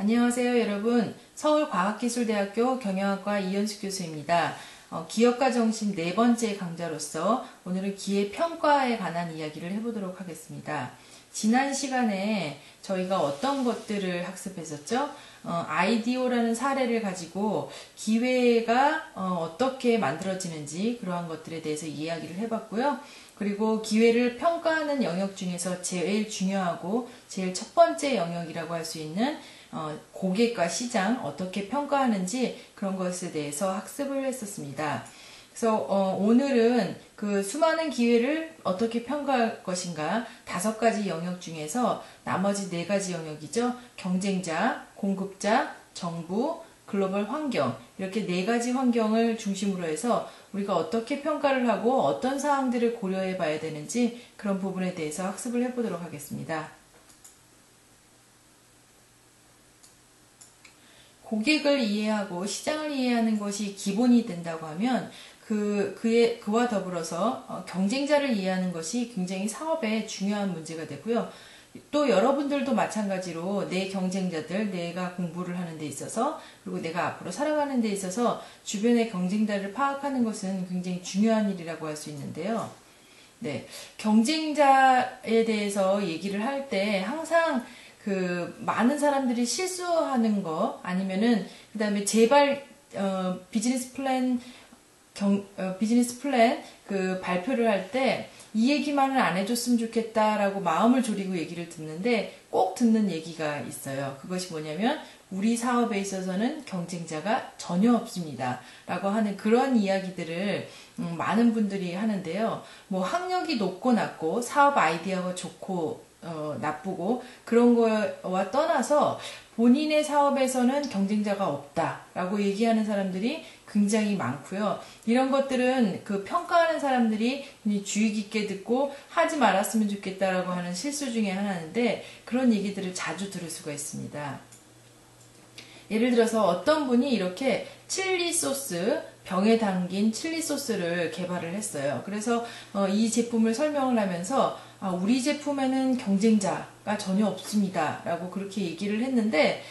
안녕하세요, 여러분. 서울과학기술대학교 경영학과 이현숙 교수입니다. 기업가 정신 네 번째 강좌로서 오늘은 기회평가에 관한 이야기를 해보도록 하겠습니다. 지난 시간에 저희가 어떤 것들을 학습했었죠? 아이디어라는 사례를 가지고 기회가 어떻게 만들어지는지 그러한 것들에 대해서 이야기를 해봤고요. 그리고 기회를 평가하는 영역 중에서 제일 중요하고 제일 첫 번째 영역이라고 할 수 있는 고객과 시장 어떻게 평가하는지 그런 것에 대해서 학습을 했었습니다. 그래서 오늘은 그 수많은 기회를 어떻게 평가할 것인가 5가지 영역 중에서 나머지 4가지 영역이죠. 경쟁자, 공급자, 정부, 글로벌 환경 이렇게 4가지 환경을 중심으로 해서 우리가 어떻게 평가를 하고 어떤 사항들을 고려해 봐야 되는지 그런 부분에 대해서 학습을 해보도록 하겠습니다. 고객을 이해하고 시장을 이해하는 것이 기본이 된다고 하면 그와 더불어서 경쟁자를 이해하는 것이 굉장히 사업에 중요한 문제가 되고요. 또 여러분들도 마찬가지로 내 경쟁자들, 내가 공부를 하는 데 있어서 그리고 내가 앞으로 살아가는 데 있어서 주변의 경쟁자를 파악하는 것은 굉장히 중요한 일이라고 할 수 있는데요. 네, 경쟁자에 대해서 얘기를 할 때 항상 많은 사람들이 실수하는 거 아니면은 그 다음에 제발 비즈니스 플랜 발표를 할 때 이 얘기만은 안 해줬으면 좋겠다라고 마음을 졸이고 얘기를 듣는데 꼭 듣는 얘기가 있어요. 그것이 뭐냐면 우리 사업에 있어서는 경쟁자가 전혀 없습니다 라고 하는 그런 이야기들을 많은 분들이 하는데요. 뭐 학력이 높고 낮고 사업 아이디어가 좋고 나쁘고 그런 거와 떠나서 본인의 사업에서는 경쟁자가 없다라고 얘기하는 사람들이 굉장히 많고요. 이런 것들은 그 평가하는 사람들이 주의 깊게 듣고 하지 말았으면 좋겠다라고 하는 실수 중에 하나인데 그런 얘기들을 자주 들을 수가 있습니다. 예를 들어서 어떤 분이 이렇게 칠리 소스, 병에 담긴 칠리 소스를 개발을 했어요. 그래서 이 제품을 설명을 하면서 우리 제품에는 경쟁자가 전혀 없습니다 라고 그렇게 얘기를 했는데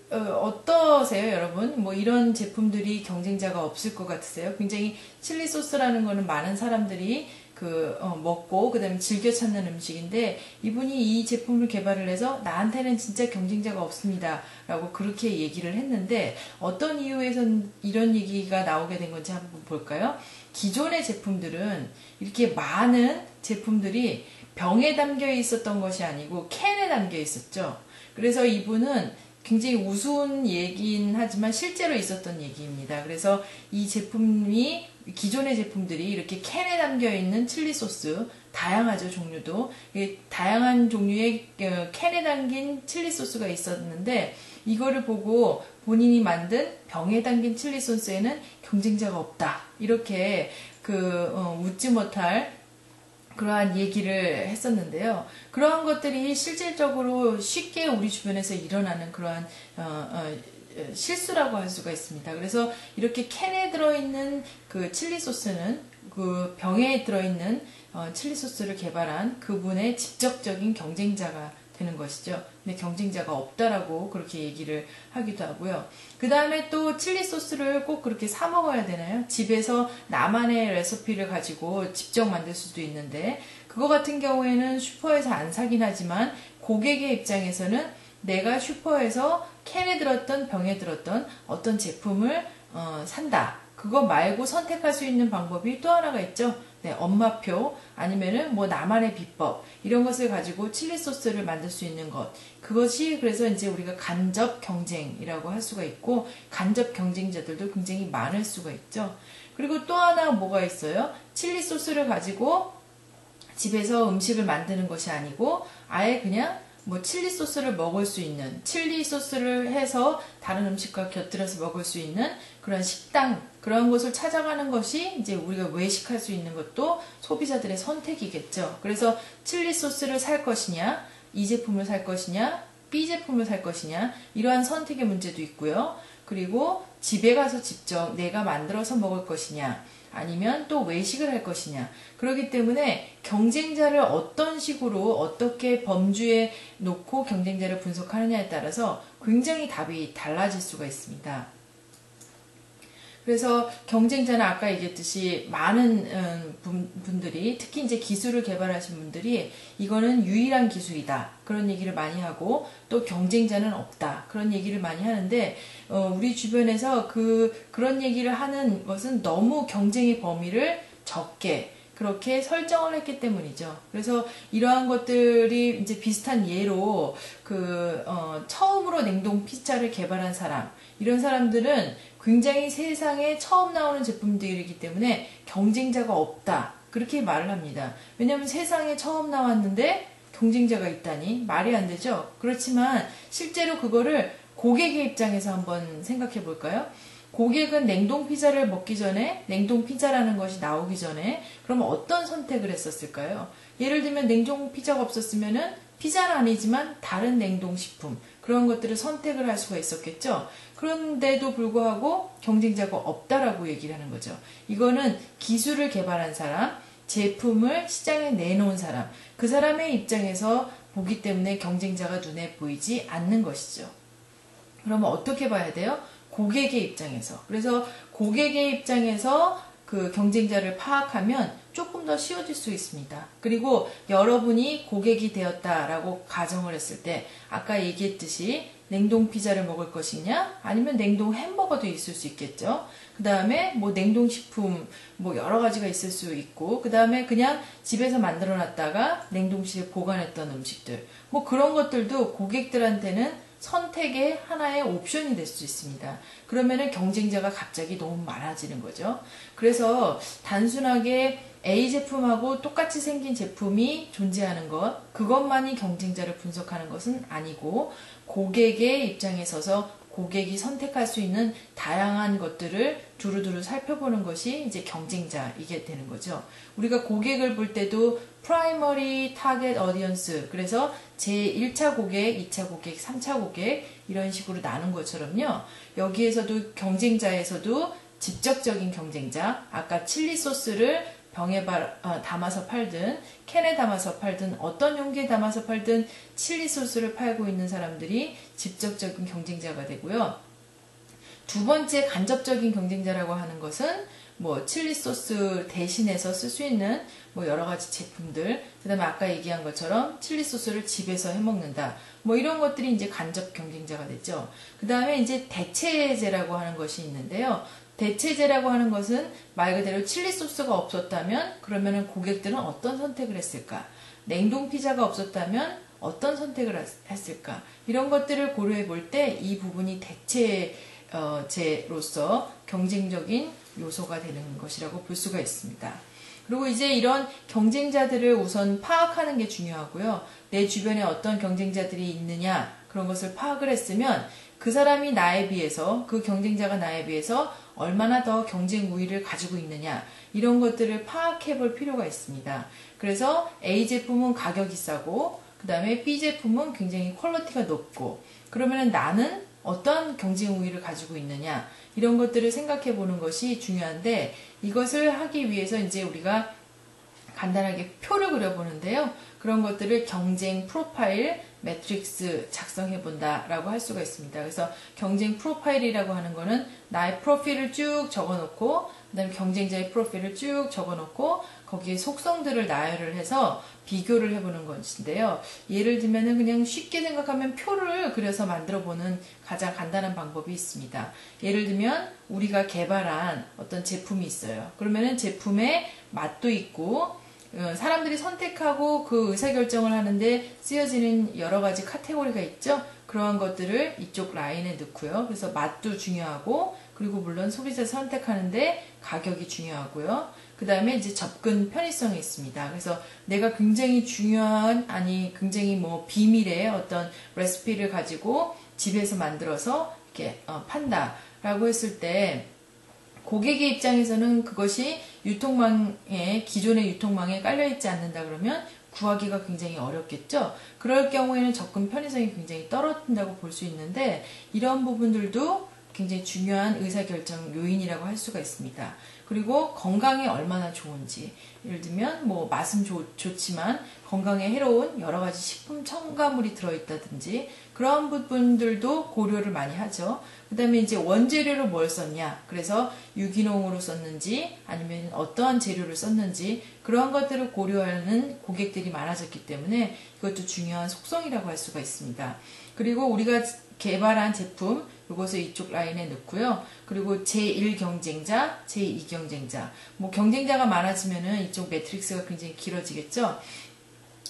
어떠세요, 여러분? 뭐 이런 제품들이 경쟁자가 없을 것 같으세요? 굉장히 칠리 소스라는 거는 많은 사람들이 먹고 그다음에 즐겨 찾는 음식인데 이분이 이 제품을 개발을 해서 나한테는 진짜 경쟁자가 없습니다 라고 그렇게 얘기를 했는데 어떤 이유에서 이런 얘기가 나오게 된 건지 한번 볼까요? 기존의 제품들은 이렇게 많은 제품들이 병에 담겨 있었던 것이 아니고 캔에 담겨 있었죠. 그래서 이분은 굉장히 우스운 얘기긴 하지만 실제로 있었던 얘기입니다. 그래서 이 제품이 기존의 제품들이 이렇게 캔에 담겨있는 칠리 소스 다양하죠, 종류도. 다양한 종류의 캔에 담긴 칠리 소스가 있었는데 이거를 보고 본인이 만든 병에 담긴 칠리 소스에는 경쟁자가 없다 이렇게 웃지 못할 그러한 얘기를 했었는데요. 그러한 것들이 실질적으로 쉽게 우리 주변에서 일어나는 그러한 실수라고 할 수가 있습니다. 그래서 이렇게 캔에 들어있는 그 칠리 소스는 그 병에 들어있는 칠리 소스를 개발한 그분의 직접적인 경쟁자가 되는 것이죠. 근데 경쟁자가 없다라고 그렇게 얘기를 하기도 하고요. 그 다음에 또 칠리 소스를 꼭 그렇게 사 먹어야 되나요? 집에서 나만의 레시피를 가지고 직접 만들 수도 있는데 그거 같은 경우에는 슈퍼에서 안 사긴 하지만 고객의 입장에서는 내가 슈퍼에서 캔에 들었던 병에 들었던 어떤 제품을 산다. 그거 말고 선택할 수 있는 방법이 또 하나가 있죠. 네, 엄마표 아니면은 뭐 나만의 비법 이런 것을 가지고 칠리 소스를 만들 수 있는 것. 그것이 그래서 이제 우리가 간접 경쟁이라고 할 수가 있고 간접 경쟁자들도 굉장히 많을 수가 있죠. 그리고 또 하나 뭐가 있어요? 칠리 소스를 가지고 집에서 음식을 만드는 것이 아니고 아예 그냥 뭐 칠리 소스를 먹을 수 있는 칠리 소스를 해서 다른 음식과 곁들여서 먹을 수 있는 그런 식당 그런 곳을 찾아가는 것이 이제 우리가 외식할 수 있는 것도 소비자들의 선택이겠죠. 그래서 칠리 소스를 살 것이냐 이 제품을 살 것이냐 B 제품을 살 것이냐 이러한 선택의 문제도 있고요. 그리고 집에 가서 직접 내가 만들어서 먹을 것이냐 아니면 또 외식을 할 것이냐. 그렇기 때문에 경쟁자를 어떤 식으로 어떻게 범주에 놓고 경쟁자를 분석하느냐에 따라서 굉장히 답이 달라질 수가 있습니다. 그래서 경쟁자는 아까 얘기했듯이 많은 분들이 특히 이제 기술을 개발하신 분들이 이거는 유일한 기술이다 그런 얘기를 많이 하고 또 경쟁자는 없다 그런 얘기를 많이 하는데 우리 주변에서 그런 얘기를 하는 것은 너무 경쟁의 범위를 적게 그렇게 설정을 했기 때문이죠. 그래서 이러한 것들이 이제 비슷한 예로 처음으로 냉동 피자를 개발한 사람 이런 사람들은 굉장히 세상에 처음 나오는 제품들이기 때문에 경쟁자가 없다. 그렇게 말을 합니다. 왜냐하면 세상에 처음 나왔는데 경쟁자가 있다니 말이 안 되죠. 그렇지만 실제로 그거를 고객의 입장에서 한번 생각해 볼까요? 고객은 냉동 피자를 먹기 전에 냉동 피자라는 것이 나오기 전에 그러면 어떤 선택을 했었을까요? 예를 들면 냉동 피자가 없었으면은 피자는 아니지만 다른 냉동식품 그런 것들을 선택을 할 수가 있었겠죠. 그런데도 불구하고 경쟁자가 없다라고 얘기를 하는 거죠. 이거는 기술을 개발한 사람, 제품을 시장에 내놓은 사람, 그 사람의 입장에서 보기 때문에 경쟁자가 눈에 보이지 않는 것이죠. 그러면 어떻게 봐야 돼요? 고객의 입장에서. 그래서 고객의 입장에서 그 경쟁자를 파악하면 조금 더 쉬워질 수 있습니다. 그리고 여러분이 고객이 되었다라고 가정을 했을 때 아까 얘기했듯이 냉동 피자를 먹을 것이냐 아니면 냉동 햄버거도 있을 수 있겠죠. 그 다음에 뭐 냉동식품 뭐 여러 가지가 있을 수 있고 그 다음에 그냥 집에서 만들어 놨다가 냉동실에 보관했던 음식들 뭐 그런 것들도 고객들한테는 선택의 하나의 옵션이 될 수 있습니다. 그러면은 경쟁자가 갑자기 너무 많아지는 거죠. 그래서 단순하게 A 제품하고 똑같이 생긴 제품이 존재하는 것, 그것만이 경쟁자를 분석하는 것은 아니고 고객의 입장에 서서 고객이 선택할 수 있는 다양한 것들을 두루두루 살펴보는 것이 이제 경쟁자이게 되는 거죠. 우리가 고객을 볼 때도 프라이머리 타겟 어디언스 그래서 제1차 고객, 2차 고객, 3차 고객 이런 식으로 나눈 것처럼요. 여기에서도 경쟁자에서도 직접적인 경쟁자 아까 칠리 소스를 병에 담아서 팔든 캔에 담아서 팔든 어떤 용기에 담아서 팔든 칠리 소스를 팔고 있는 사람들이 직접적인 경쟁자가 되고요. 두 번째 간접적인 경쟁자라고 하는 것은 뭐 칠리 소스 대신해서 쓸 수 있는 뭐 여러 가지 제품들, 그다음에 아까 얘기한 것처럼 칠리 소스를 집에서 해 먹는다. 뭐 이런 것들이 이제 간접 경쟁자가 됐죠. 그다음에 이제 대체제라고 하는 것이 있는데요. 대체제라고 하는 것은 말 그대로 칠리 소스가 없었다면 그러면은 고객들은 어떤 선택을 했을까? 냉동 피자가 없었다면 어떤 선택을 했을까? 이런 것들을 고려해 볼 때 이 부분이 대체제로서 경쟁적인 요소가 되는 것이라고 볼 수가 있습니다. 그리고 이제 이런 경쟁자들을 우선 파악하는 게 중요하고요. 내 주변에 어떤 경쟁자들이 있느냐 그런 것을 파악을 했으면 그 사람이 나에 비해서 그 경쟁자가 나에 비해서 얼마나 더 경쟁 우위를 가지고 있느냐 이런 것들을 파악해 볼 필요가 있습니다. 그래서 A 제품은 가격이 싸고 그 다음에 B 제품은 굉장히 퀄리티가 높고 그러면 나는 어떤 경쟁 우위를 가지고 있느냐 이런 것들을 생각해 보는 것이 중요한데 이것을 하기 위해서 이제 우리가 간단하게 표를 그려보는데요. 그런 것들을 경쟁 프로파일 매트릭스 작성해 본다라고 할 수가 있습니다. 그래서 경쟁 프로파일이라고 하는 거는 나의 프로필을 쭉 적어놓고 그다음에 경쟁자의 프로필을 쭉 적어놓고 거기에 속성들을 나열을 해서 비교를 해보는 것인데요. 예를 들면은 그냥 쉽게 생각하면 표를 그려서 만들어보는 가장 간단한 방법이 있습니다. 예를 들면 우리가 개발한 어떤 제품이 있어요. 그러면은 제품의 맛도 있고 사람들이 선택하고 그 의사결정을 하는데 쓰여지는 여러 가지 카테고리가 있죠. 그러한 것들을 이쪽 라인에 넣고요. 그래서 맛도 중요하고 그리고 물론 소비자 선택하는데 가격이 중요하고요. 그 다음에 이제 접근 편의성이 있습니다. 그래서 내가 굉장히 중요한 굉장히 뭐 비밀의 어떤 레시피를 가지고 집에서 만들어서 이렇게 판다라고 했을 때 고객의 입장에서는 그것이 기존의 유통망에 깔려있지 않는다 그러면 구하기가 굉장히 어렵겠죠. 그럴 경우에는 접근 편의성이 굉장히 떨어진다고 볼 수 있는데 이런 부분들도 굉장히 중요한 의사결정 요인이라고 할 수가 있습니다. 그리고 건강에 얼마나 좋은지, 예를 들면 뭐 맛은 좋지만 건강에 해로운 여러 가지 식품 첨가물이 들어있다든지 그런 부분들도 고려를 많이 하죠. 그 다음에 이제 원재료로 뭘 썼냐, 그래서 유기농으로 썼는지 아니면 어떠한 재료를 썼는지 그런 것들을 고려하는 고객들이 많아졌기 때문에 이것도 중요한 속성이라고 할 수가 있습니다. 그리고 우리가 개발한 제품, 이것을 이쪽 라인에 넣고요. 그리고 제1 경쟁자, 제2 경쟁자. 뭐 경쟁자가 많아지면은 이쪽 매트릭스가 굉장히 길어지겠죠.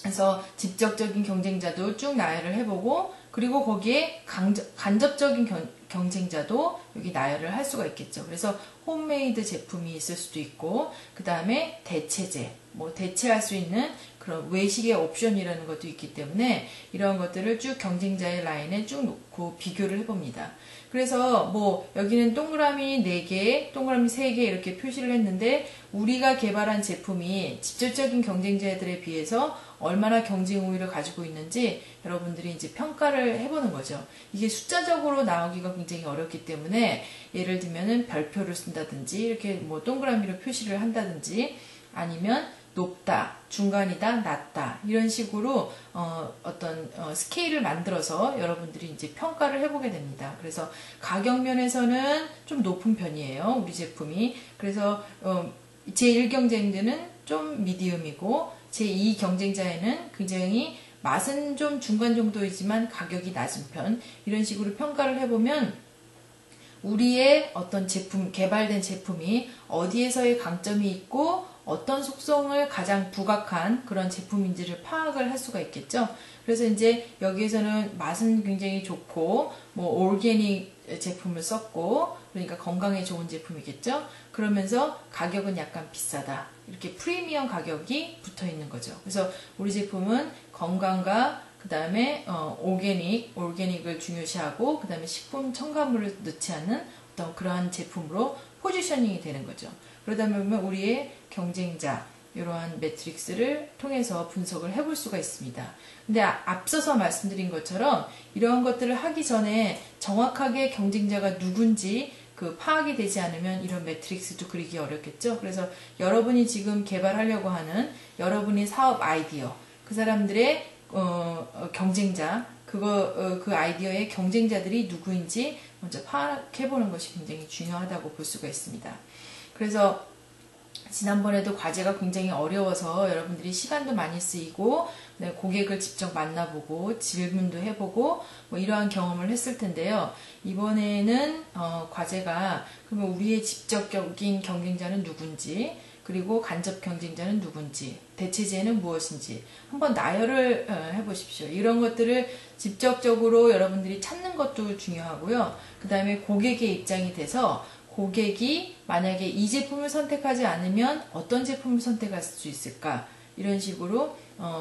그래서 직접적인 경쟁자도 쭉 나열을 해보고, 그리고 거기에 간접적인 경쟁자도 여기 나열을 할 수가 있겠죠. 그래서 홈메이드 제품이 있을 수도 있고, 그 다음에 대체제, 뭐 대체할 수 있는 그런 외식의 옵션이라는 것도 있기 때문에 이런 것들을 쭉 경쟁자의 라인에 쭉 놓고 비교를 해봅니다. 그래서 뭐 여기는 동그라미 4개, 동그라미 3개 이렇게 표시를 했는데 우리가 개발한 제품이 직접적인 경쟁자들에 비해서 얼마나 경쟁 우위를 가지고 있는지 여러분들이 이제 평가를 해보는 거죠. 이게 숫자적으로 나오기가 굉장히 어렵기 때문에 예를 들면은 별표를 쓴다든지 이렇게 뭐 동그라미로 표시를 한다든지 아니면 높다, 중간이다, 낮다 이런 식으로 어떤 스케일을 만들어서 여러분들이 이제 평가를 해보게 됩니다. 그래서 가격 면에서는 좀 높은 편이에요, 우리 제품이. 그래서 제1 경쟁자는 좀 미디움이고 제2 경쟁자에는 굉장히 맛은 좀 중간 정도이지만 가격이 낮은 편, 이런 식으로 평가를 해보면 우리의 어떤 제품, 개발된 제품이 어디에서의 강점이 있고 어떤 속성을 가장 부각한 그런 제품인지를 파악을 할 수가 있겠죠. 그래서 이제 여기에서는 맛은 굉장히 좋고 뭐 올게닉 제품을 썼고, 그러니까 건강에 좋은 제품이겠죠. 그러면서 가격은 약간 비싸다, 이렇게 프리미엄 가격이 붙어 있는 거죠. 그래서 우리 제품은 건강과 그 다음에 올게닉을 중요시하고 그 다음에 식품 첨가물을 넣지 않는 어떤 그러한 제품으로 포지셔닝이 되는 거죠. 그러다 보면 우리의 경쟁자, 이러한 매트릭스를 통해서 분석을 해볼 수가 있습니다. 근데 앞서서 말씀드린 것처럼 이러한 것들을 하기 전에 정확하게 경쟁자가 누군지 파악이 되지 않으면 이런 매트릭스도 그리기 어렵겠죠. 그래서 여러분이 지금 개발하려고 하는 여러분의 사업 아이디어, 그 사람들의 경쟁자, 그 아이디어의 경쟁자들이 누구인지 먼저 파악해보는 것이 굉장히 중요하다고 볼 수가 있습니다. 그래서 지난번에도 과제가 굉장히 어려워서 여러분들이 시간도 많이 쓰이고 고객을 직접 만나보고 질문도 해보고 뭐 이러한 경험을 했을 텐데요. 이번에는 과제가 그러면 우리의 직접적인 경쟁자는 누군지, 그리고 간접 경쟁자는 누군지, 대체제는 무엇인지 한번 나열을 해보십시오. 이런 것들을 직접적으로 여러분들이 찾는 것도 중요하고요. 그 다음에 고객의 입장이 돼서 고객이 만약에 이 제품을 선택하지 않으면 어떤 제품을 선택할 수 있을까, 이런 식으로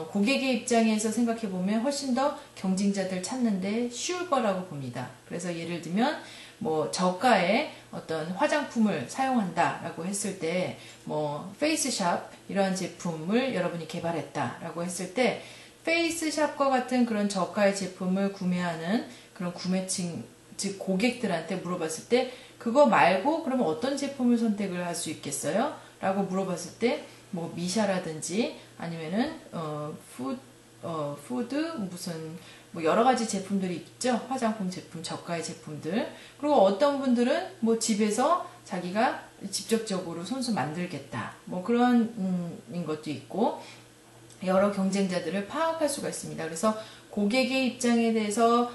고객의 입장에서 생각해보면 훨씬 더 경쟁자들 찾는데 쉬울 거라고 봅니다. 그래서 예를 들면 뭐 저가의 어떤 화장품을 사용한다라고 했을 때 뭐 페이스샵 이러한 제품을 여러분이 개발했다라고 했을 때 페이스샵과 같은 그런 저가의 제품을 구매하는 그런 구매층, 즉 고객들한테 물어봤을 때 그거 말고 그러면 어떤 제품을 선택을 할 수 있겠어요? 라고 물어봤을 때 뭐 미샤라든지 아니면은 푸드 무슨 뭐 여러 가지 제품들이 있죠. 화장품 제품, 저가의 제품들. 그리고 어떤 분들은 뭐 집에서 자기가 직접적으로 손수 만들겠다, 뭐 그런 것도 있고 여러 경쟁자들을 파악할 수가 있습니다. 그래서 고객의 입장에서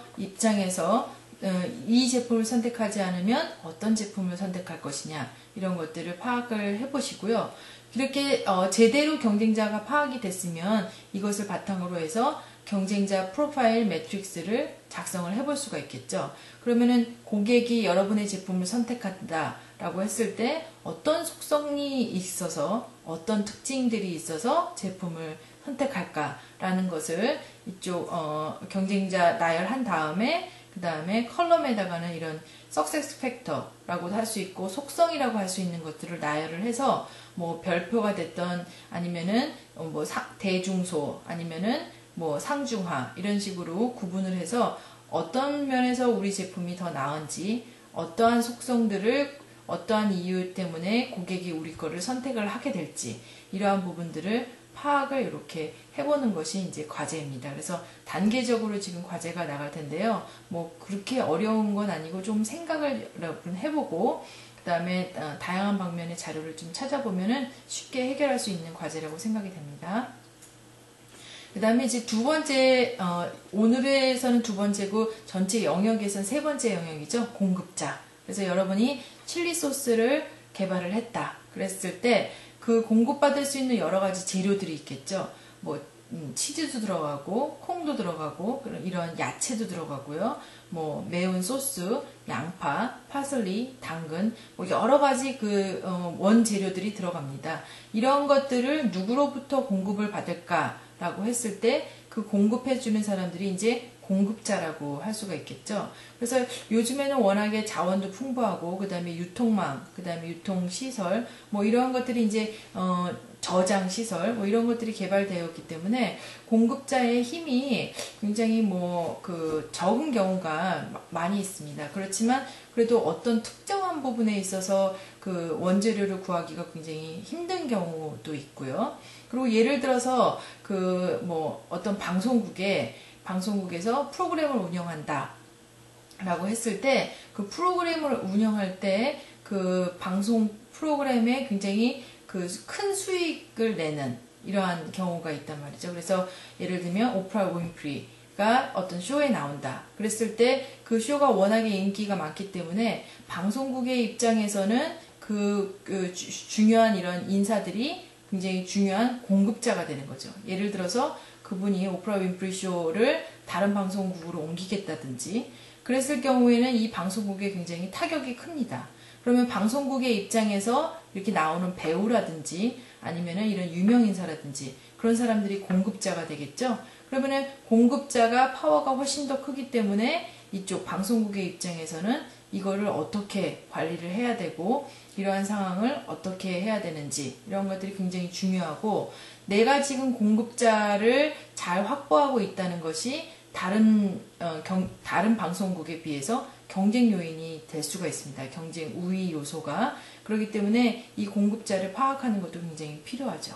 이 제품을 선택하지 않으면 어떤 제품을 선택할 것이냐, 이런 것들을 파악을 해보시고요. 이렇게 제대로 경쟁자가 파악이 됐으면 이것을 바탕으로 해서 경쟁자 프로파일 매트릭스를 작성을 해볼 수가 있겠죠. 그러면은 고객이 여러분의 제품을 선택한다라고 했을 때 어떤 속성이 있어서 어떤 특징들이 있어서 제품을 선택할까라는 것을 이쪽 경쟁자 나열한 다음에 그 다음에 컬럼에다가는 이런 석세스 팩터라고 할 수 있고 속성이라고 할 수 있는 것들을 나열을 해서 뭐 별표가 됐던 아니면은 뭐 대중소 아니면은 뭐 상중하 이런 식으로 구분을 해서 어떤 면에서 우리 제품이 더 나은지, 어떠한 속성들을 어떠한 이유 때문에 고객이 우리 거를 선택을 하게 될지 이러한 부분들을 파악을 이렇게 해보는 것이 이제 과제입니다. 그래서 단계적으로 지금 과제가 나갈 텐데요. 뭐 그렇게 어려운 건 아니고 좀 생각을 여러분 해보고 그 다음에 다양한 방면의 자료를 좀 찾아보면은 쉽게 해결할 수 있는 과제라고 생각이 됩니다. 그 다음에 이제 두 번째, 오늘에서는 두 번째고 전체 영역에서는 세 번째 영역이죠. 공급자. 그래서 여러분이 칠리 소스를 개발을 했다. 그랬을 때 그 공급받을 수 있는 여러 가지 재료들이 있겠죠. 뭐 치즈도 들어가고 콩도 들어가고 이런 야채도 들어가고요. 뭐 매운 소스, 양파, 파슬리, 당근 뭐 여러 가지 그 원재료들이 들어갑니다. 이런 것들을 누구로부터 공급을 받을까라고 했을 때 그 공급해주는 사람들이 이제 공급자라고 할 수가 있겠죠. 그래서 요즘에는 워낙에 자원도 풍부하고 그 다음에 유통망, 그 다음에 유통시설 뭐 이런 것들이 이제 저장시설 뭐 이런 것들이 개발되었기 때문에 공급자의 힘이 굉장히 뭐 그 적은 경우가 많이 있습니다. 그렇지만 그래도 어떤 특정한 부분에 있어서 그 원재료를 구하기가 굉장히 힘든 경우도 있고요. 그리고 예를 들어서 그 뭐 어떤 방송국에서 프로그램을 운영한다 라고 했을 때 그 프로그램을 운영할 때 그 방송 프로그램에 굉장히 그 큰 수익을 내는 이러한 경우가 있단 말이죠. 그래서 예를 들면 오프라 윈프리가 어떤 쇼에 나온다. 그랬을 때 그 쇼가 워낙에 인기가 많기 때문에 방송국의 입장에서는 중요한 이런 인사들이 굉장히 중요한 공급자가 되는 거죠. 예를 들어서 그분이 오프라 윈프리 쇼를 다른 방송국으로 옮기겠다든지 그랬을 경우에는 이 방송국에 굉장히 타격이 큽니다. 그러면 방송국의 입장에서 이렇게 나오는 배우라든지 아니면은 이런 유명 인사라든지 그런 사람들이 공급자가 되겠죠. 그러면은 공급자가 파워가 훨씬 더 크기 때문에 이쪽 방송국의 입장에서는 이거를 어떻게 관리를 해야 되고 이러한 상황을 어떻게 해야 되는지 이런 것들이 굉장히 중요하고 내가 지금 공급자를 잘 확보하고 있다는 것이 다른 방송국에 비해서 경쟁 요인이 될 수가 있습니다. 경쟁 우위 요소가. 그렇기 때문에 이 공급자를 파악하는 것도 굉장히 필요하죠.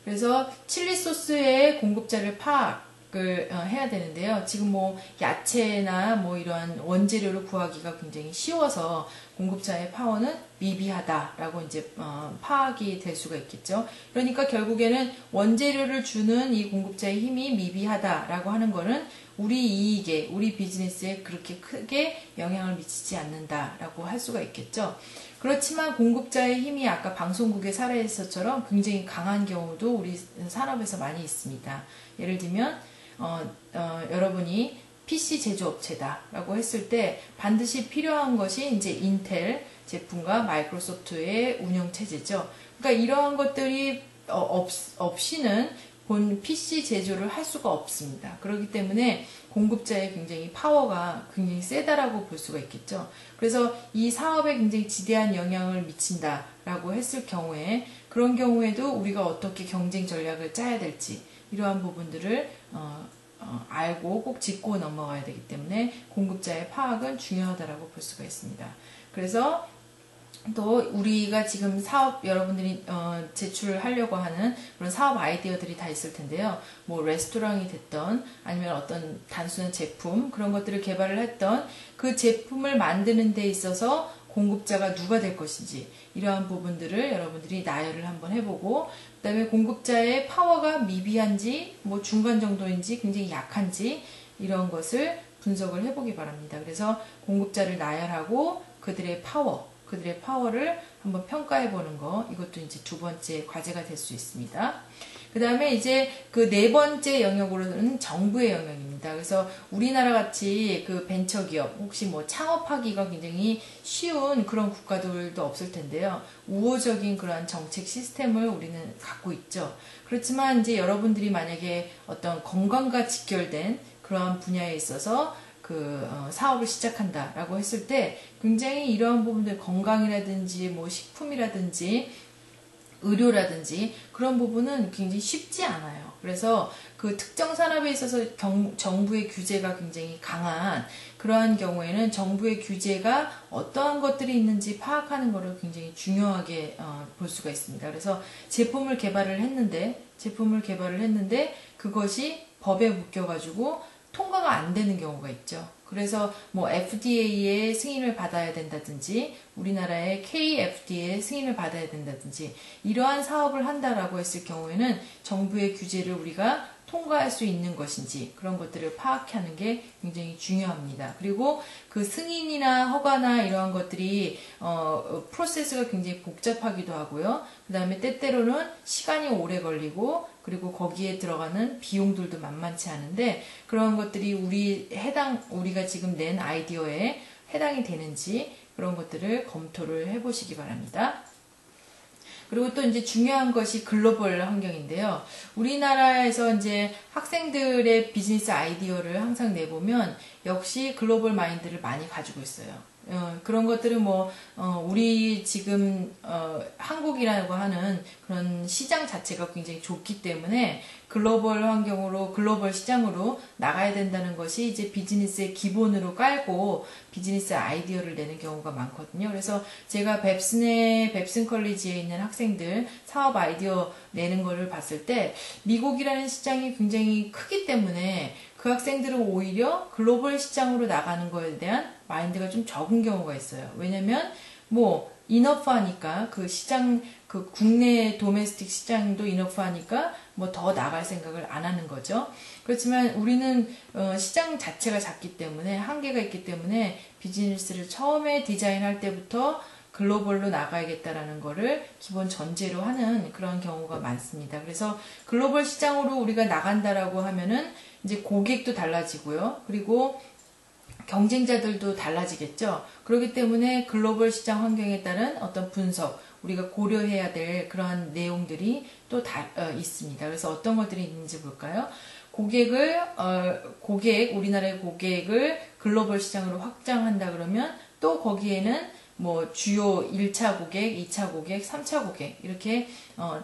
그래서 칠리 소스의 공급자를 파악을 해야 되는데요. 지금 뭐 야채나 뭐 이런 원재료를 구하기가 굉장히 쉬워서 공급자의 파워는 미비하다라고 이제 파악이 될 수가 있겠죠. 그러니까 결국에는 원재료를 주는 이 공급자의 힘이 미비하다라고 하는 거는 우리 이익에, 우리 비즈니스에 그렇게 크게 영향을 미치지 않는다라고 할 수가 있겠죠. 그렇지만 공급자의 힘이 아까 방송국의 사례에서처럼 굉장히 강한 경우도 우리 산업에서 많이 있습니다. 예를 들면 여러분이 PC 제조업체다라고 했을 때 반드시 필요한 것이 이제 인텔 제품과 마이크로소프트의 운영 체제죠. 그러니까 이러한 것들이 없이는 본 PC 제조를 할 수가 없습니다. 그렇기 때문에 공급자의 굉장히 파워가 굉장히 세다라고 볼 수가 있겠죠. 그래서 이 사업에 굉장히 지대한 영향을 미친다라고 했을 경우에 그런 경우에도 우리가 어떻게 경쟁 전략을 짜야 될지 이러한 부분들을 알고 꼭 짚고 넘어가야 되기 때문에 공급자의 파악은 중요하다라고 볼 수가 있습니다. 그래서 또 우리가 지금 사업 여러분들이 제출하려고 하는 그런 사업 아이디어들이 다 있을 텐데요. 뭐 레스토랑이 됐던 아니면 어떤 단순한 제품 그런 것들을 개발을 했던 그 제품을 만드는 데 있어서 공급자가 누가 될 것인지 이러한 부분들을 여러분들이 나열을 한번 해보고 그 다음에 공급자의 파워가 미비한지 뭐 중간 정도인지 굉장히 약한지 이런 것을 분석을 해보기 바랍니다. 그래서 공급자를 나열하고 그들의 파워를 한번 평가해 보는 거 이것도 이제 두 번째 과제가 될 수 있습니다. 그 다음에 이제 그 네 번째 영역으로는 정부의 영역입니다. 그래서 우리나라 같이 그 벤처기업 혹시 뭐 창업하기가 굉장히 쉬운 그런 국가들도 없을 텐데요. 우호적인 그러한 정책 시스템을 우리는 갖고 있죠. 그렇지만 이제 여러분들이 만약에 어떤 건강과 직결된 그러한 분야에 있어서 사업을 시작한다라고 했을 때 굉장히 이러한 부분들 건강이라든지 뭐 식품이라든지 의료라든지 그런 부분은 굉장히 쉽지 않아요. 그래서 그 특정 산업에 있어서 정부의 규제가 굉장히 강한 그러한 경우에는 정부의 규제가 어떠한 것들이 있는지 파악하는 것을 굉장히 중요하게 볼 수가 있습니다. 그래서 제품을 개발을 했는데 그것이 법에 묶여가지고 통과가 안 되는 경우가 있죠. 그래서 뭐 FDA의 승인을 받아야 된다든지 우리나라의 KFDA의 승인을 받아야 된다든지 이러한 사업을 한다라고 했을 경우에는 정부의 규제를 우리가 통과할 수 있는 것인지 그런 것들을 파악하는 게 굉장히 중요합니다. 그리고 그 승인이나 허가나 이러한 것들이 프로세스가 굉장히 복잡하기도 하고요. 그 다음에 때때로는 시간이 오래 걸리고 그리고 거기에 들어가는 비용들도 만만치 않은데 그런 것들이 우리가 지금 낸 아이디어에 해당이 되는지 그런 것들을 검토를 해보시기 바랍니다. 그리고 또 이제 중요한 것이 글로벌 환경인데요. 우리나라에서 이제 학생들의 비즈니스 아이디어를 항상 내보면 역시 글로벌 마인드를 많이 가지고 있어요. 그런 것들은 우리 지금 한국이라고 하는 그런 시장 자체가 굉장히 좋기 때문에 글로벌 환경으로 글로벌 시장으로 나가야 된다는 것이 이제 비즈니스의 기본으로 깔고 비즈니스 아이디어를 내는 경우가 많거든요. 그래서 제가 뱁슨 컬리지에 있는 학생들 사업 아이디어 내는 거를 봤을 때 미국이라는 시장이 굉장히 크기 때문에 그 학생들은 오히려 글로벌 시장으로 나가는 거에 대한 마인드가 좀 적은 경우가 있어요. 왜냐면 이너프하니까 그 시장 그 국내 도메스틱 시장도 이너프하니까 더 나갈 생각을 안 하는 거죠. 그렇지만 우리는 시장 자체가 작기 때문에 한계가 있기 때문에 비즈니스를 처음에 디자인할 때부터 글로벌로 나가야겠다라는 거를 기본 전제로 하는 그런 경우가 많습니다. 그래서 글로벌 시장으로 우리가 나간다라고 하면은 이제 고객도 달라지고요. 그리고 경쟁자들도 달라지겠죠. 그렇기 때문에 글로벌 시장 환경에 따른 어떤 분석, 우리가 고려해야 될 그러한 내용들이 또 있습니다. 그래서 어떤 것들이 있는지 볼까요? 우리나라의 고객을 글로벌 시장으로 확장한다 그러면 또 거기에는 주요 1차 고객, 2차 고객, 3차 고객 이렇게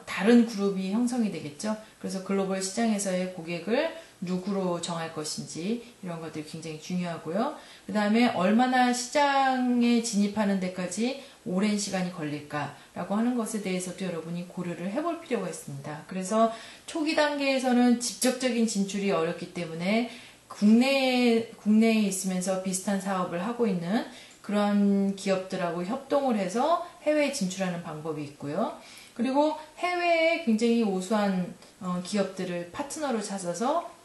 다른 그룹이 형성이 되겠죠. 그래서 글로벌 시장에서의 고객을 누구로 정할 것인지 이런 것들이 굉장히 중요하고요. 그 다음에 얼마나 시장에 진입하는 데까지 오랜 시간이 걸릴까라고 하는 것에 대해서도 여러분이 고려를 해볼 필요가 있습니다. 그래서 초기 단계에서는 직접적인 진출이 어렵기 때문에 국내에 있으면서 비슷한 사업을 하고 있는 그런 기업들하고 협동을 해서 해외에 진출하는 방법이 있고요. 그리고 해외에 굉장히 우수한 기업들을 파트너로 찾아서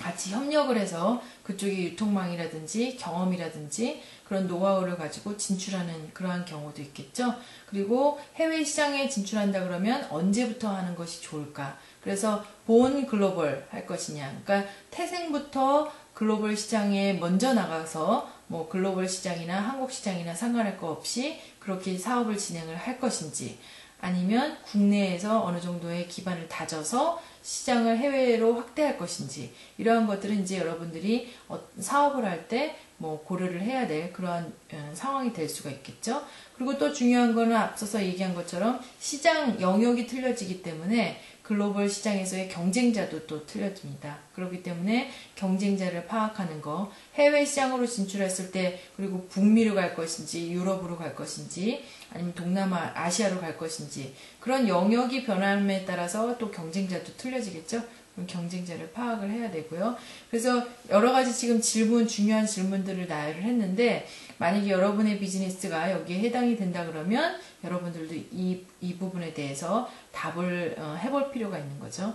같이 협력을 해서 그쪽의 유통망이라든지 경험이라든지 그런 노하우를 가지고 진출하는 그러한 경우도 있겠죠. 그리고 해외 시장에 진출한다 그러면 언제부터 하는 것이 좋을까? 그래서 본 글로벌 할 것이냐. 그러니까 태생부터 글로벌 시장에 먼저 나가서 글로벌 시장이나 한국 시장이나 상관할 거 없이 그렇게 사업을 진행을 할 것인지 아니면 국내에서 어느 정도의 기반을 다져서 시장을 해외로 확대할 것인지 이러한 것들은 이제 여러분들이 사업을 할 때 고려를 해야 될 그러한 상황이 될 수가 있겠죠. 그리고 또 중요한 거는 앞서서 얘기한 것처럼 시장 영역이 틀려지기 때문에 글로벌 시장에서의 경쟁자도 또 틀려집니다. 그렇기 때문에 경쟁자를 파악하는 거, 해외 시장으로 진출했을 때 그리고 북미로 갈 것인지 유럽으로 갈 것인지 아니면 동남아, 아시아로 갈 것인지 그런 영역이 변함에 따라서 또 경쟁자도 틀려지겠죠. 그럼 경쟁자를 파악을 해야 되고요. 그래서 여러 가지 지금 중요한 질문들을 나열을 했는데 만약에 여러분의 비즈니스가 여기에 해당이 된다 그러면 여러분들도 이 부분에 대해서 답을 해볼 필요가 있는 거죠.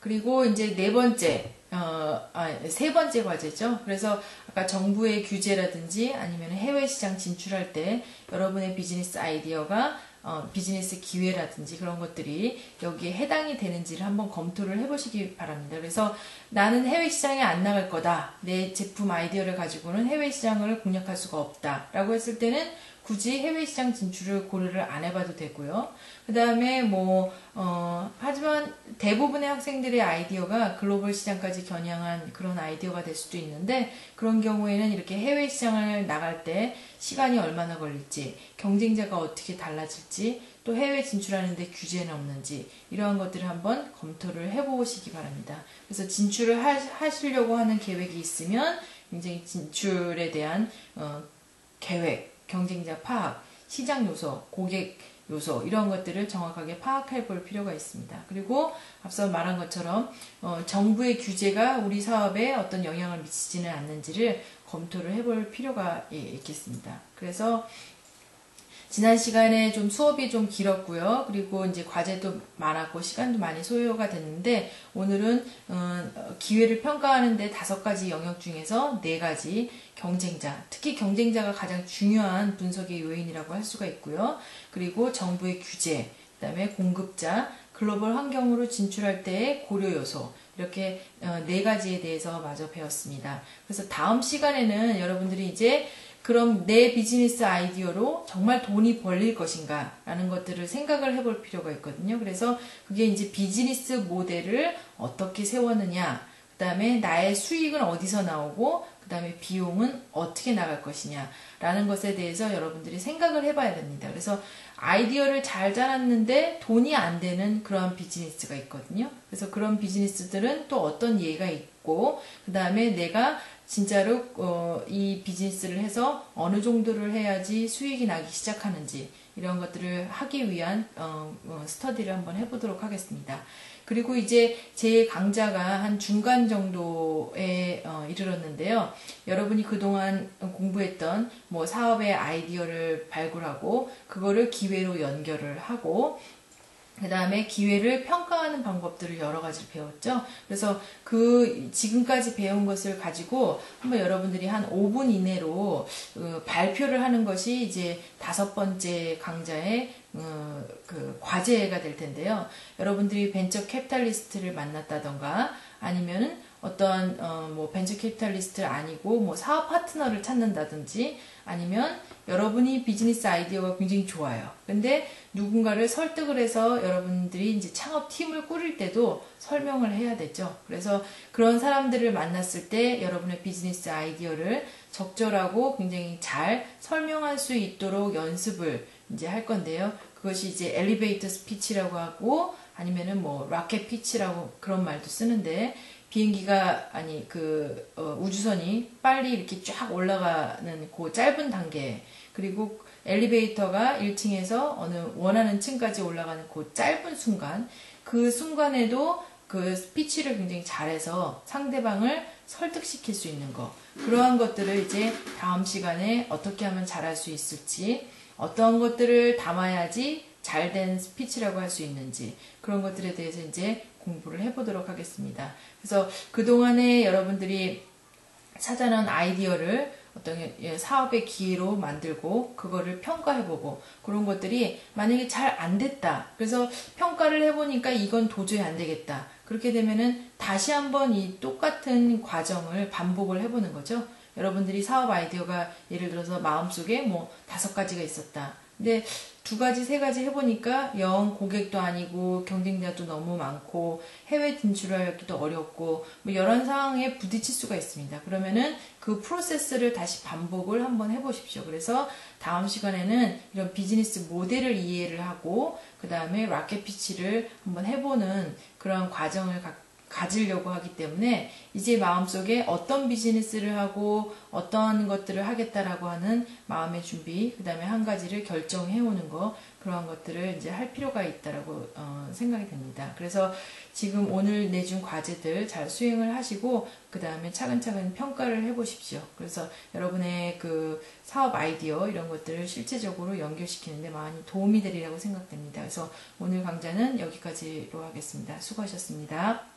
그리고 이제 세 번째 과제죠. 그래서 아까 정부의 규제라든지 아니면 해외 시장 진출할 때 여러분의 비즈니스 아이디어가 비즈니스 기회라든지 그런 것들이 여기에 해당이 되는지를 한번 검토를 해보시기 바랍니다. 그래서 나는 해외 시장에 안 나갈 거다. 내 제품 아이디어를 가지고는 해외 시장을 공략할 수가 없다. 라고 했을 때는 굳이 해외 시장 진출을 고려를 안 해봐도 되고요. 그 다음에 하지만 대부분의 학생들의 아이디어가 글로벌 시장까지 겨냥한 그런 아이디어가 될 수도 있는데 그런 경우에는 이렇게 해외 시장을 나갈 때 시간이 얼마나 걸릴지, 경쟁자가 어떻게 달라질지, 또 해외 진출하는데 규제는 없는지 이러한 것들을 한번 검토를 해보시기 바랍니다. 그래서 진출을 하시려고 하는 계획이 있으면 굉장히 진출에 대한 계획, 경쟁자 파악, 시장 요소, 고객 요소 이런 것들을 정확하게 파악해 볼 필요가 있습니다. 그리고 앞서 말한 것처럼 정부의 규제가 우리 사업에 어떤 영향을 미치지는 않는지를 검토를 해볼 필요가 있겠습니다. 그래서 지난 시간에 좀 수업이 좀 길었고요. 그리고 이제 과제도 많았고 시간도 많이 소요가 됐는데 오늘은 기회를 평가하는데 5가지 영역 중에서 4가지 경쟁자, 특히 경쟁자가 가장 중요한 분석의 요인이라고 할 수가 있고요. 그리고 정부의 규제, 그다음에 공급자, 글로벌 환경으로 진출할 때의 고려 요소 이렇게 4가지에 대해서 마저 배웠습니다. 그래서 다음 시간에는 여러분들이 이제 그럼 내 비즈니스 아이디어로 정말 돈이 벌릴 것인가 라는 것들을 생각을 해볼 필요가 있거든요. 그래서 그게 이제 비즈니스 모델을 어떻게 세웠느냐, 그 다음에 나의 수익은 어디서 나오고 그 다음에 비용은 어떻게 나갈 것이냐 라는 것에 대해서 여러분들이 생각을 해봐야 됩니다. 그래서 아이디어를 잘 짜놨는데 돈이 안 되는 그런 비즈니스가 있거든요. 그래서 그런 비즈니스들은 또 어떤 예가 있고 그 다음에 내가 진짜로 이 비즈니스를 해서 어느 정도를 해야지 수익이 나기 시작하는지 이런 것들을 하기 위한 스터디를 한번 해보도록 하겠습니다. 그리고 이제 제 강좌가 한 중간 정도에 이르렀는데요. 여러분이 그동안 공부했던 뭐 사업의 아이디어를 발굴하고 그거를 기회로 연결을 하고 그 다음에 기회를 평가하는 방법들을 여러 가지를 배웠죠. 그래서 지금까지 배운 것을 가지고 한번 여러분들이 한 5분 이내로 발표를 하는 것이 이제 5번째 강좌의 그 과제가 될 텐데요. 여러분들이 벤처 캐피탈리스트를 만났다던가 아니면은 어떤 뭐 벤처 캐피탈리스트 아니고 뭐 사업 파트너를 찾는다든지 아니면 여러분이 비즈니스 아이디어가 굉장히 좋아요. 근데 누군가를 설득을 해서 여러분들이 이제 창업팀을 꾸릴 때도 설명을 해야 되죠. 그래서 그런 사람들을 만났을 때 여러분의 비즈니스 아이디어를 적절하고 굉장히 잘 설명할 수 있도록 연습을 이제 할 건데요. 그것이 이제 엘리베이터 스피치라고 하고 아니면은 뭐 라켓 피치라고 그런 말도 쓰는데 비행기가 우주선이 빨리 이렇게 쫙 올라가는 그 짧은 단계 그리고 엘리베이터가 1층에서 어느 원하는 층까지 올라가는 그 짧은 순간 그 순간에도 그 스피치를 굉장히 잘해서 상대방을 설득시킬 수 있는 거 그러한 것들을 이제 다음 시간에 어떻게 하면 잘할 수 있을지 어떤 것들을 담아야지 잘된 스피치라고 할 수 있는지 그런 것들에 대해서 이제 공부를 해보도록 하겠습니다. 그래서 그동안에 여러분들이 찾아낸 아이디어를 어떤 사업의 기회로 만들고 그거를 평가해보고 그런 것들이 만약에 잘 안 됐다. 그래서 평가를 해보니까 이건 도저히 안 되겠다. 그렇게 되면은 다시 한번 이 똑같은 과정을 반복을 해보는 거죠. 여러분들이 사업 아이디어가 예를 들어서 마음속에 뭐 5가지가 있었다. 근데 2가지, 3가지 해보니까 영 고객도 아니고 경쟁자도 너무 많고 해외 진출하기도 어렵고 뭐 이런 상황에 부딪힐 수가 있습니다. 그러면은 그 프로세스를 다시 반복을 한번 해보십시오. 그래서 다음 시간에는 이런 비즈니스 모델을 이해를 하고 그 다음에 라켓 피치를 한번 해보는 그런 과정을 가지려고 하기 때문에 이제 마음속에 어떤 비즈니스를 하고 어떤 것들을 하겠다라고 하는 마음의 준비 그 다음에 한 가지를 결정해오는 거 그러한 것들을 이제 할 필요가 있다라고 생각이 됩니다. 그래서 지금 오늘 내준 과제들 잘 수행을 하시고 그 다음에 차근차근 평가를 해보십시오. 그래서 여러분의 그 사업 아이디어 이런 것들을 실제적으로 연결시키는데 많이 도움이 되리라고 생각됩니다. 그래서 오늘 강좌는 여기까지로 하겠습니다. 수고하셨습니다.